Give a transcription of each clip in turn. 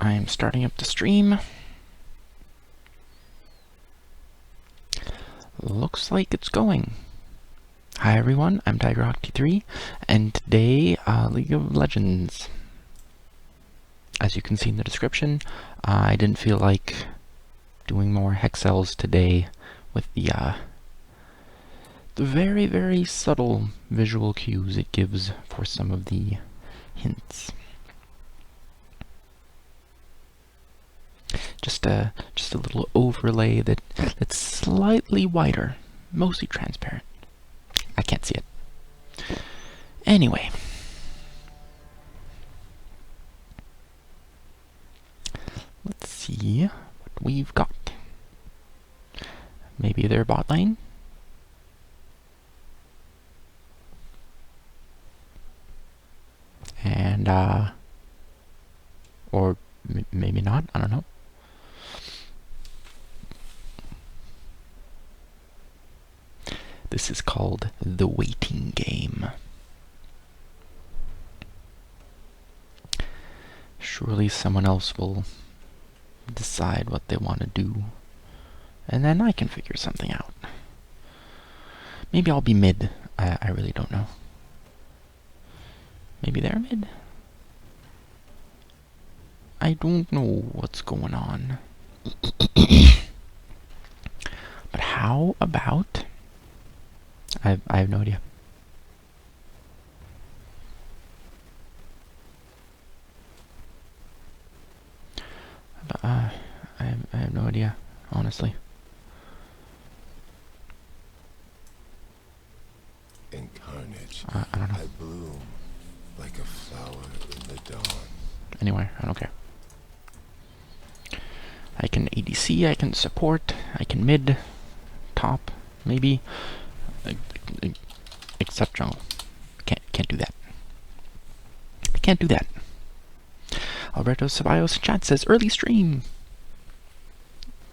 I am starting up the stream. Looks like it's going. Hi everyone, I'm TigerHawk3, and today, League of Legends. As you can see in the description, I didn't feel like doing more Hexcells today with the very, very subtle visual cues it gives for some of the hints. Just a little overlay that's slightly wider, mostly transparent. I can't see it. Anyway. Let's see what we've got. Maybe their bot lane? And, or maybe not, I don't know. This is called the waiting game. Surely someone else will decide what they want to do, and then I can figure something out. Maybe I'll be mid. I really don't know. Maybe they're mid? I don't know what's going on. But how about... I have no idea. But, I have no idea, honestly. In carnage, I don't know. I bloom like a flower in the dawn. Anyway, I don't care. I can ADC, I can support, I can mid, top, maybe. Except jungle. Can't do that. I can't do that. Alberto Ceballos in chat says early stream.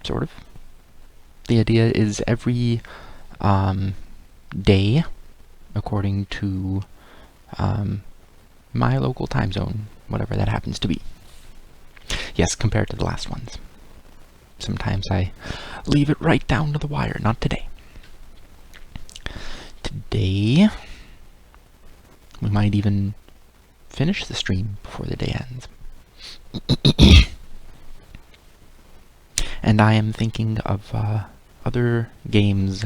Sort of. The idea is every day, according to my local time zone, whatever that happens to be. Yes, compared to the last ones. Sometimes I leave it right down to the wire, not today. Today, we might even finish the stream before the day ends. And I am thinking of other games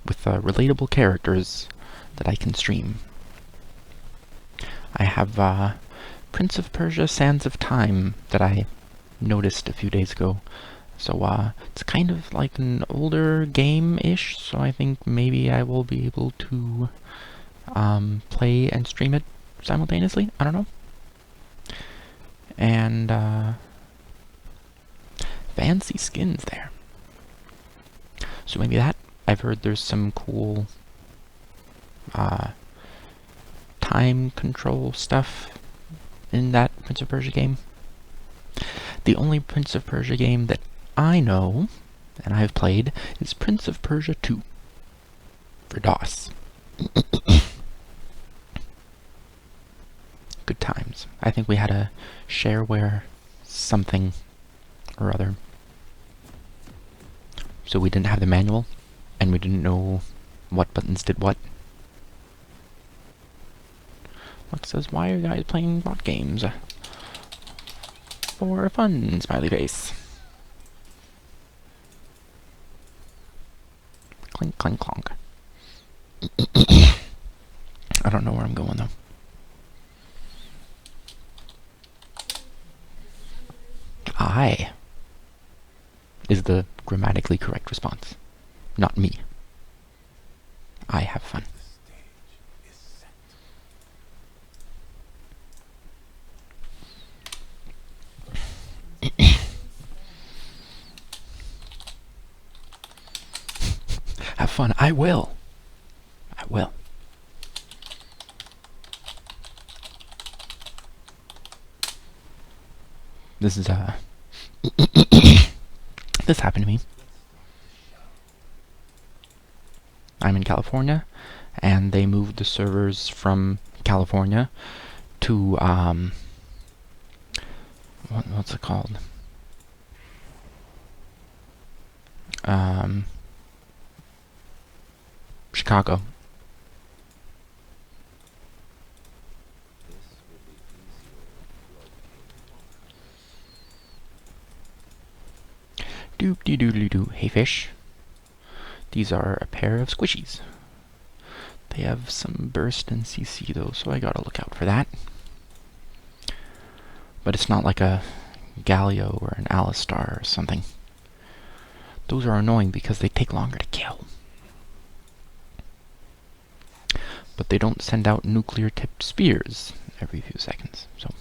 with relatable characters that I can stream. I have Prince of Persia: Sands of Time that I noticed a few days ago. So it's kind of like an older game-ish, so I think maybe I will be able to play and stream it simultaneously. I don't know. And fancy skins there. So maybe that. I've heard there's some cool time control stuff in that Prince of Persia game. The only Prince of Persia game that I know, and I've played, is Prince of Persia 2 for DOS. Good times. I think we had a shareware something or other. So we didn't have the manual, and we didn't know what buttons did what. Lux says, why are you guys playing bot games? For fun, smiley face. Clink, clink, clonk. I don't know where I'm going, though. I is the grammatically correct response. Not me. I have fun. Have fun. I will. I will. This is this happened to me. I'm in California, and they moved the servers from California to What's it called? Chicago. Doop dee doo doo doo. Hey fish. These are a pair of squishies. They have some burst and CC though, so I gotta look out for that. But it's not like a Galio or an Alistar or something. Those are annoying because they take longer to kill. But they don't send out nuclear-tipped spears every few seconds, so...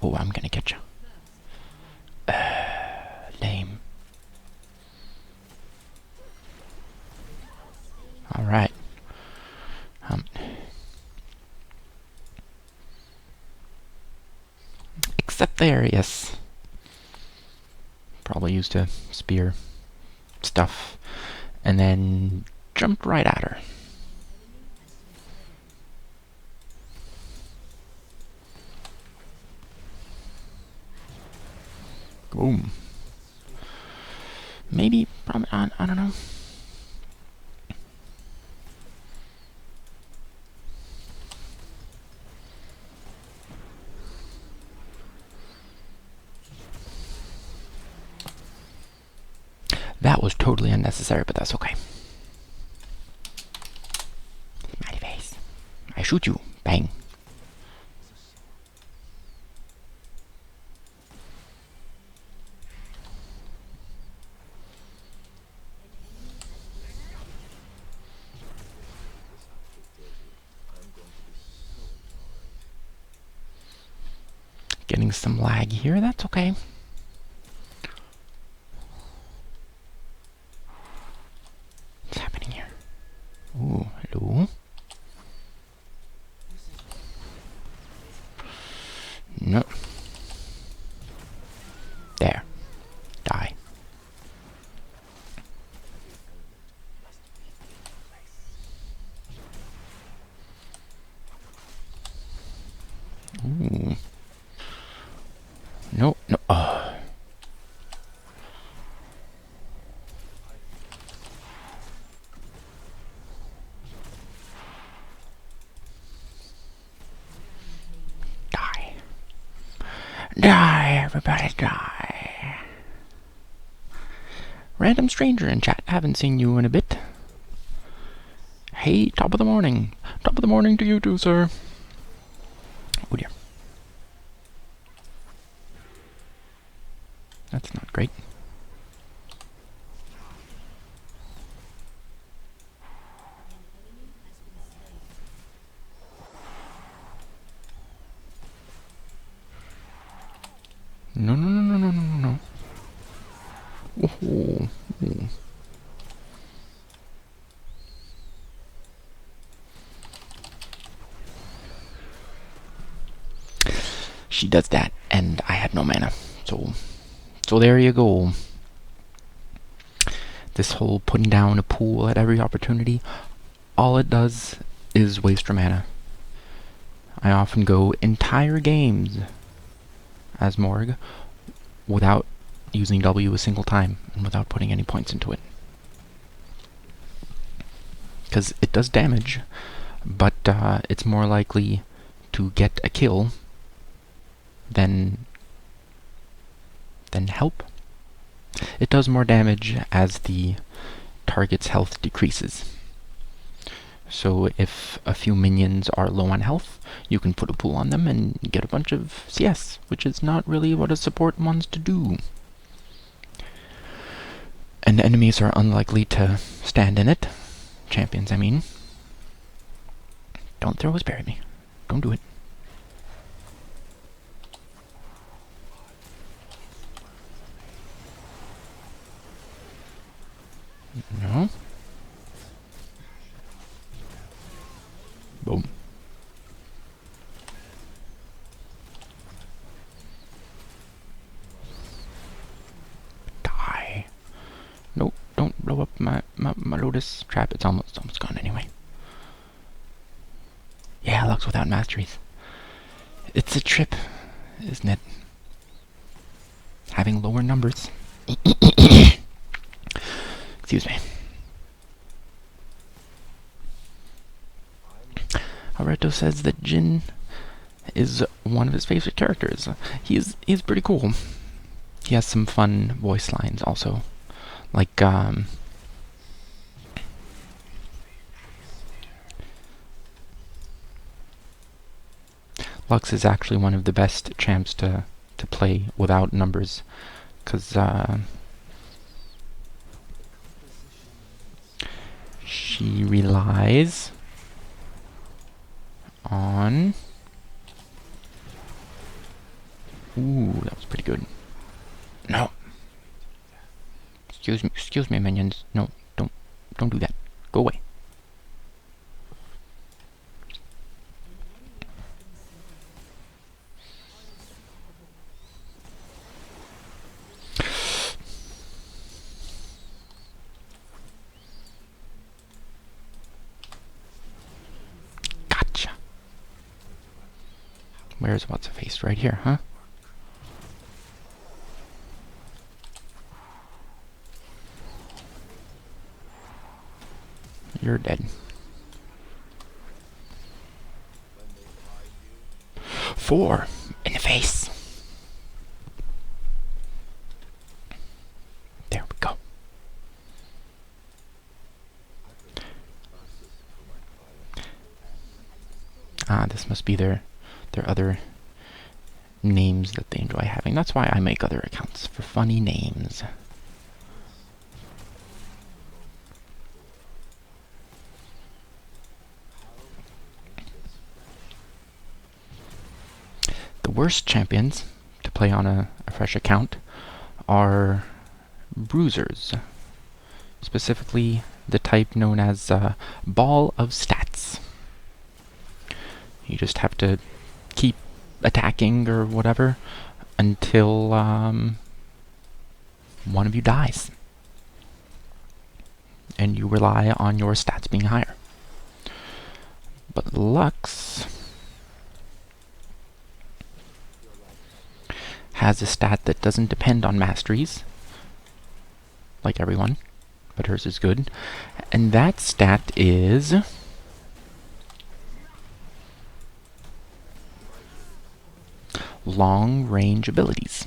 Oh, I'm gonna get you. Lame. Alright. Except there, yes. Probably used to spear stuff. And then jumped right at her. Boom. Maybe, probably, I don't know. That was totally unnecessary, but that's okay. Smiley face. I shoot you. Bang. Getting some lag here, that's okay. What's happening here? Ooh, hello? No. There. Die. Ooh. No, no. Oh. Die. Die, everybody, die. Random stranger in chat. Haven't seen you in a bit. Hey, top of the morning. Top of the morning to you too, sir. Oh dear. That's not great. No, no, no, no, no, no, no. Oh, oh. She does that, and I had no mana. So there you go. This whole putting down a pool at every opportunity, all it does is waste your mana. I often go entire games as Morg without using W a single time and without putting any points into it. Because it does damage, but it's more likely to get a kill than help. It does more damage as the target's health decreases. So if a few minions are low on health, you can put a pool on them and get a bunch of CS, which is not really what a support wants to do. And enemies are unlikely to stand in it. Champions, I mean. Don't throw a spear at me. Don't do it. No. Boom. Die. blow up my Lotus trap. It's almost gone anyway. Yeah, Lux without masteries. It's a trip, isn't it? Having lower numbers. Excuse me. Alberto says that Jhin is one of his favorite characters. He's pretty cool. He has some fun voice lines also. Like, Lux is actually one of the best champs to play without numbers, because she relies on... Ooh, that was pretty good. No! Excuse me, minions. No, don't do that. Go away. Gotcha. Where's what's a face? Right here, huh? You're dead. 4 in the face. There we go. This must be their other names that they enjoy having. That's why I make other accounts, for funny names. The worst champions to play on a fresh account are bruisers. Specifically, the type known as Ball of Stats. You just have to keep attacking or whatever until one of you dies. And you rely on your stats being higher. But Lux has a stat that doesn't depend on masteries, like everyone, but hers is good. And that stat is... long-range abilities.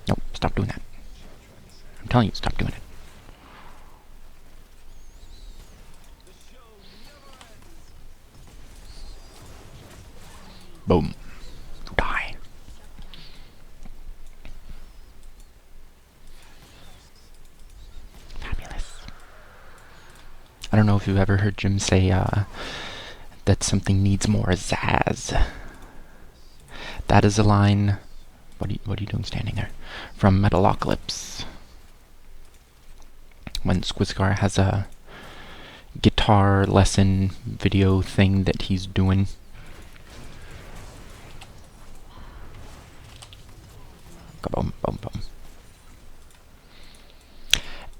Nope, stop doing that. I'm telling you, stop doing it. Boom. Die. Fabulous. I don't know if you've ever heard Jim say that something needs more Zazz. That is a line... What are you doing standing there? From Metalocalypse. When Squizgar has a guitar lesson video thing that he's doing. Boom, boom, boom.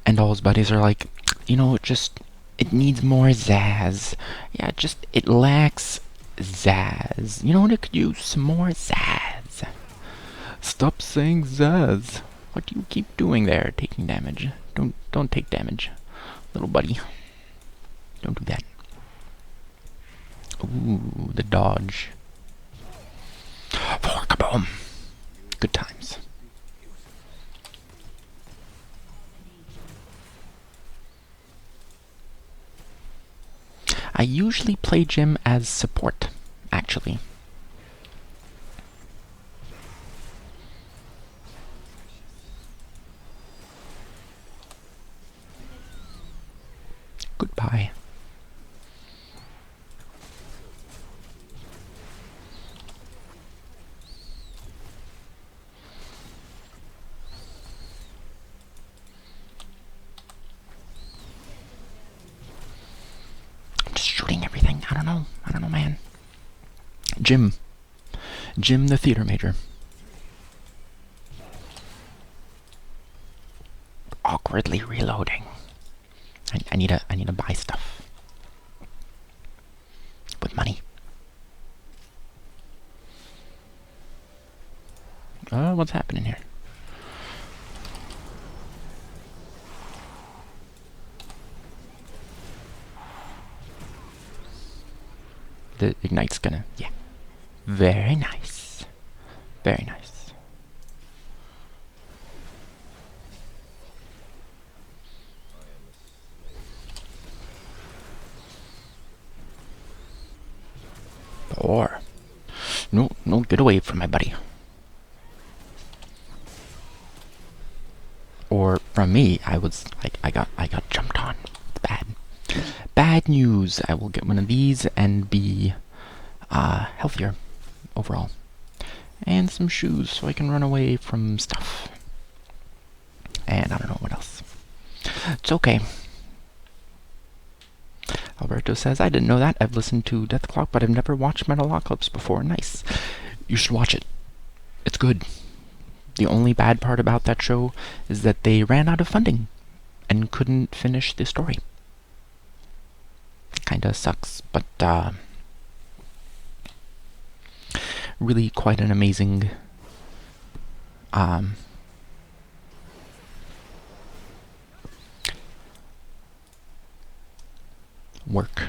And all his buddies are like, you know, it needs more Zazz. Yeah, it lacks Zazz. You know what, it could use some more Zazz. Stop saying Zazz. What do you keep doing there, taking damage? Don't take damage, little buddy. Don't do that. Ooh, the dodge. Kaboom! Good times. I usually play Jim as support, actually. Goodbye. I'm just shooting everything. I don't know, man. Jim the theater major. awkwardly reloading. I need to buy stuff with money. What's happening here? The Ignite's gonna... yeah. Very nice. Very nice. Or... no, get away from my buddy. Or from me, I was like, I got jumped on. It's bad. Bad news. I will get one of these and be healthier overall. And some shoes so I can run away from stuff. And I don't know what else. It's okay. Alberto says, I didn't know that. I've listened to Death Clock, but I've never watched Metalocalypse before. Nice. You should watch it. It's good. The only bad part about that show is that they ran out of funding and couldn't finish the story. Kinda sucks, but really quite an amazing work.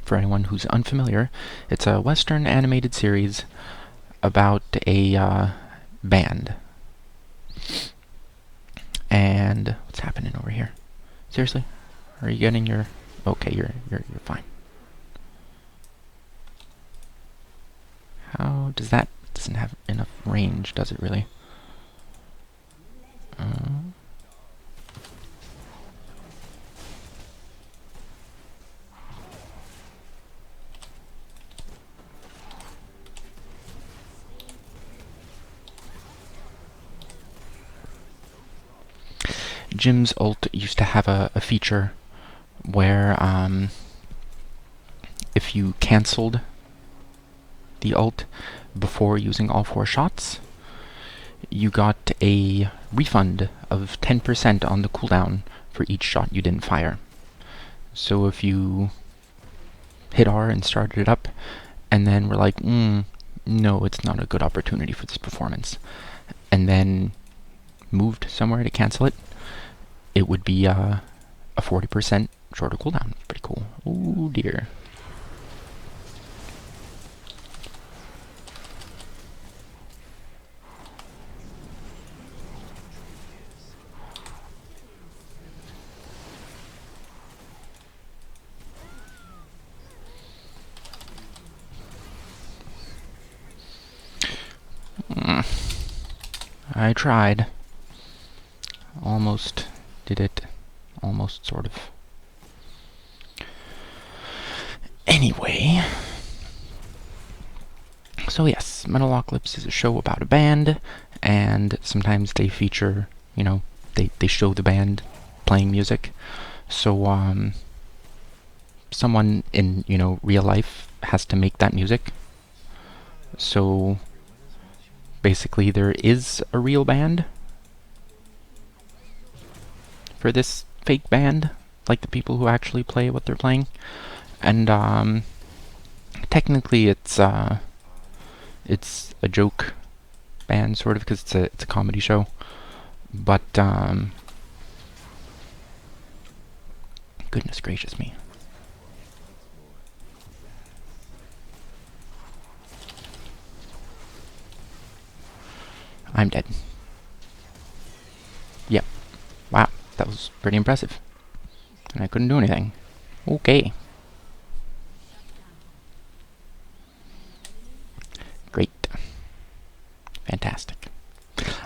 For anyone who's unfamiliar, it's a Western animated series about a band. And what's happening over here? Seriously? Are you getting your... okay, you're fine. How does that... doesn't have enough range, does it really? Jim's ult used to have a feature where if you cancelled the ult before using all 4 shots, you got a refund of 10% on the cooldown for each shot you didn't fire. So if you hit R and started it up, and then were like, no, it's not a good opportunity for this performance, and then moved somewhere to cancel it, it would be a 40% shorter cooldown. Pretty cool. Oh dear. I tried. Almost did it. Almost, sort of. Anyway. So yes, Metalocalypse is a show about a band, and sometimes they feature, you know, they show the band playing music. So, someone in, you know, real life has to make that music. So, basically there is a real band for this fake band, like the people who actually play what they're playing. And, technically it's a joke band, sort of, because it's a comedy show. But, goodness gracious me. I'm dead. Yep. Wow, that was pretty impressive. And I couldn't do anything. Okay. Great. Fantastic.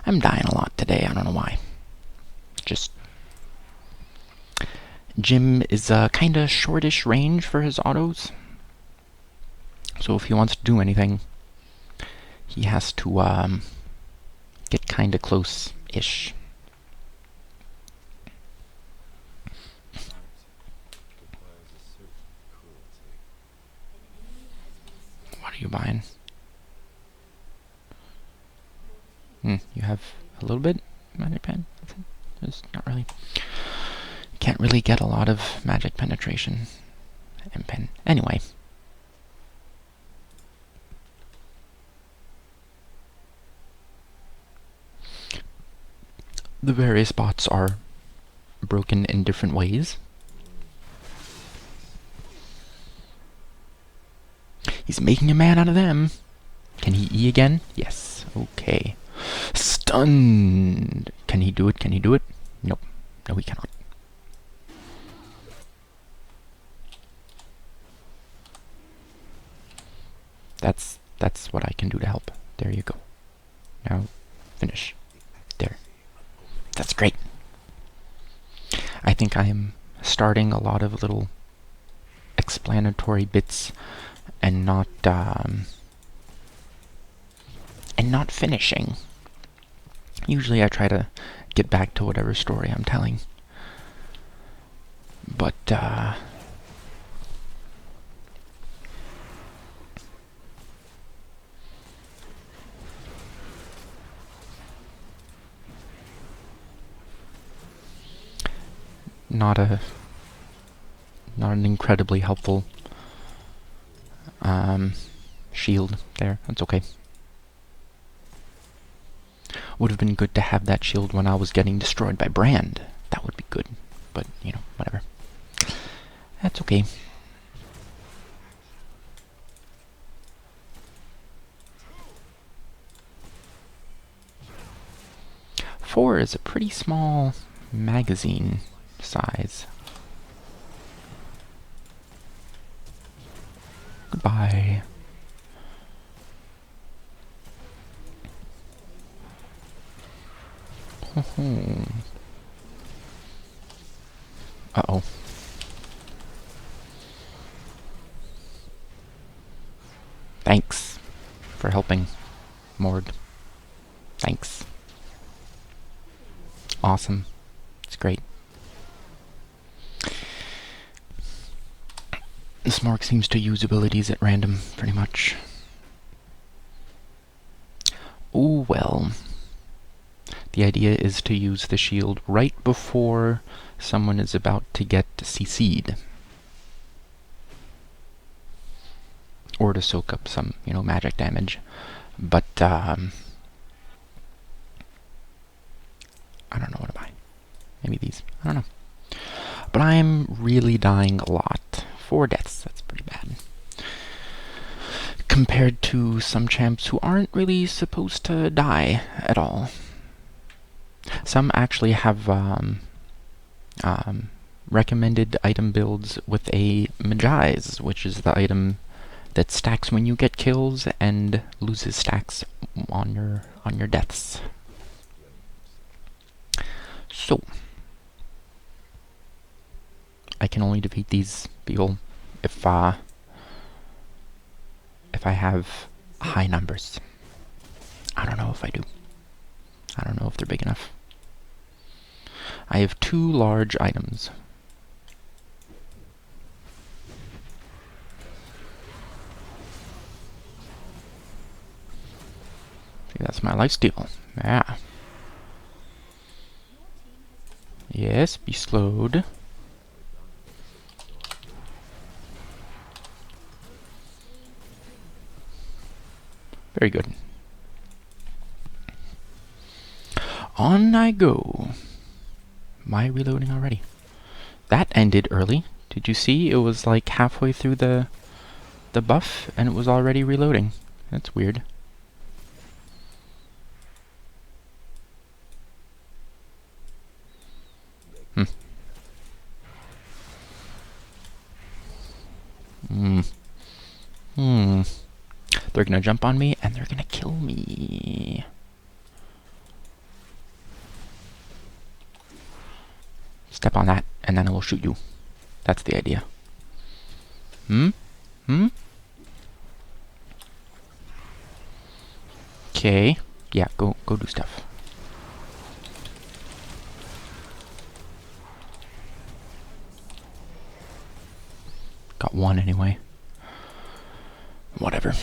I'm dying a lot today, I don't know why. Just... Jim is kinda shortish range for his autos. So if he wants to do anything, he has to get kinda close-ish. What are you buying? You have a little bit? Magic pen. That's it. There's not really. Can't really get a lot of magic penetration. And pen. Anyway. The various bots are broken in different ways. He's making a man out of them. Can he E again? Yes. Okay. Stunned. Can he do it? Can he do it? Nope. No, he cannot. That's what I can do to help. There you go. Now, finish. There. That's great. I think I am starting a lot of little explanatory bits and not finishing. Usually I try to get back to whatever story I'm telling. But not an incredibly helpful shield there. That's okay. Would have been good to have that shield when I was getting destroyed by Brand. That would be good. But, you know, whatever. That's okay. Four is a pretty small magazine size. Goodbye. Uh-oh. Thanks for helping, Morg. Thanks. Awesome. It's great. This Morg seems to use abilities at random, pretty much. Oh well. The idea is to use the shield right before someone is about to get CC'd. Or to soak up some, you know, magic damage. But, I don't know what to buy. Maybe these. I don't know. But I'm really dying a lot. 4 deaths, that's pretty bad. Compared to some champs who aren't really supposed to die at all. Some actually have recommended item builds with a Magi's, which is the item that stacks when you get kills and loses stacks on your deaths. So I can only defeat these people if I have high numbers. I don't know if I do. I don't know if they're big enough. I have 2 large items. See, that's my lifesteal. Yeah. Yes, be slowed. Very good. On I go. Am I reloading already? That ended early. Did you see? It was like halfway through the buff and it was already reloading. That's weird. They're gonna jump on me and they're gonna kill me. Step on that and then I will shoot you. That's the idea. Okay. Yeah, go do stuff. Got 1 anyway. Whatever.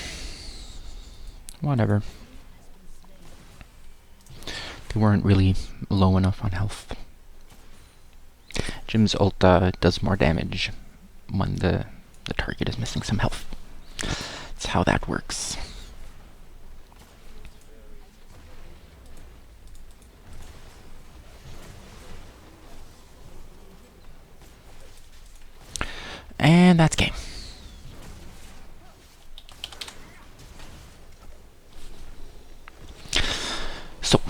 They weren't really low enough on health. Jhin's ult does more damage when the target is missing some health. That's how that works. And that's game. So,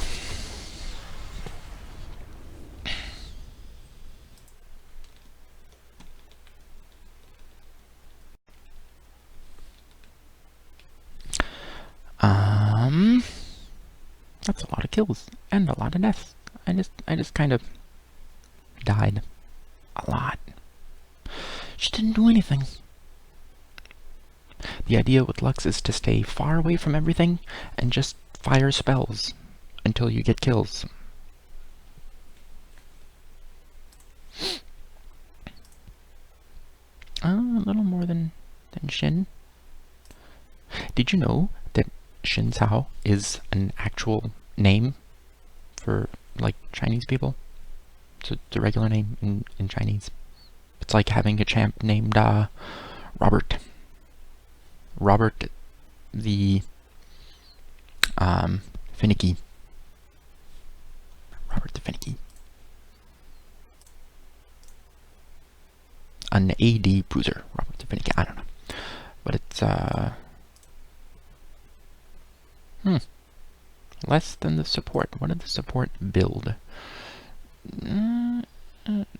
that's a lot of kills and a lot of deaths. I just kind of died a lot. Just didn't do anything. The idea with Lux is to stay far away from everything and just fire spells until you get kills. A little more than Jhin. Did you know that Xin Cao is an actual name for, like, Chinese people? It's a regular name in Chinese. It's like having a champ named Robert. Robert the Finicky. Robert the Finicky. An AD bruiser. Robert the Finicky. I don't know. But it's less than the support. What did the support build?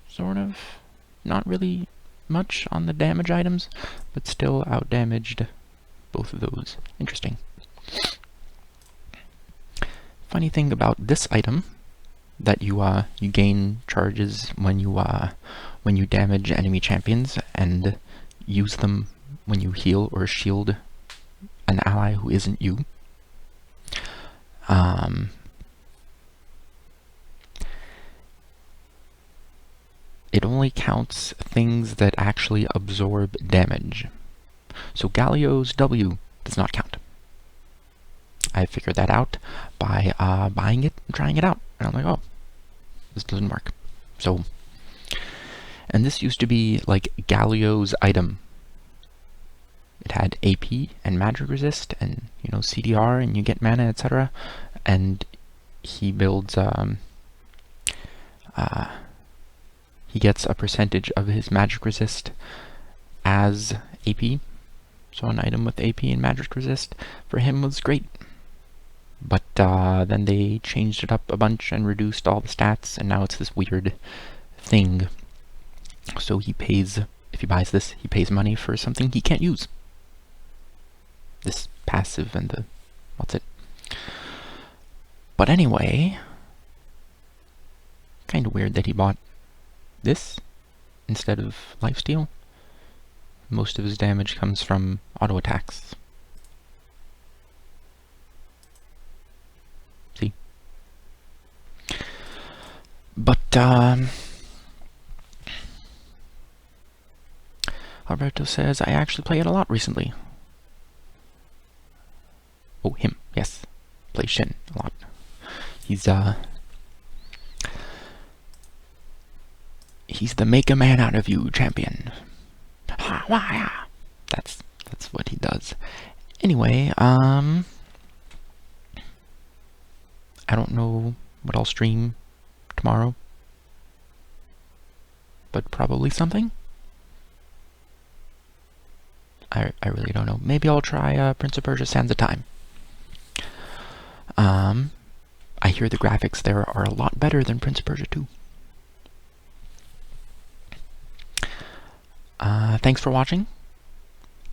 Sort of. Not really much on the damage items, but still outdamaged both of those. Interesting. Funny thing about this item, that you gain charges when you damage enemy champions and use them when you heal or shield an ally who isn't you. It only counts things that actually absorb damage. So Galio's W does not count. I figured that out by buying it and trying it out. And I'm like, oh, this doesn't work. So, and this used to be like Galio's item. It had AP and magic resist and, you know, CDR and you get mana, etc. And he builds he gets a percentage of his magic resist as AP. So an item with AP and magic resist for him was great. But then they changed it up a bunch and reduced all the stats, and now it's this weird thing. So he pays, if he buys this, he pays money for something he can't use. This passive and the, what's it? But anyway, kind of weird that he bought this instead of lifesteal. Most of his damage comes from auto attacks. See? But Alberto says, I actually play it a lot recently. Oh, him, yes. Play Jhin a lot. He's the make a man out of you champion. That's what he does. Anyway, I don't know what I'll stream tomorrow, but probably something. I really don't know. Maybe I'll try Prince of Persia: Sands of Time. I hear the graphics there are a lot better than Prince of Persia 2. Thanks for watching,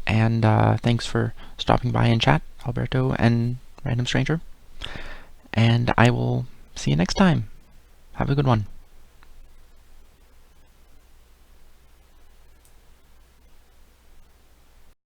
and thanks for stopping by and chat, Alberto and Random Stranger. And I will see you next time. Have a good one.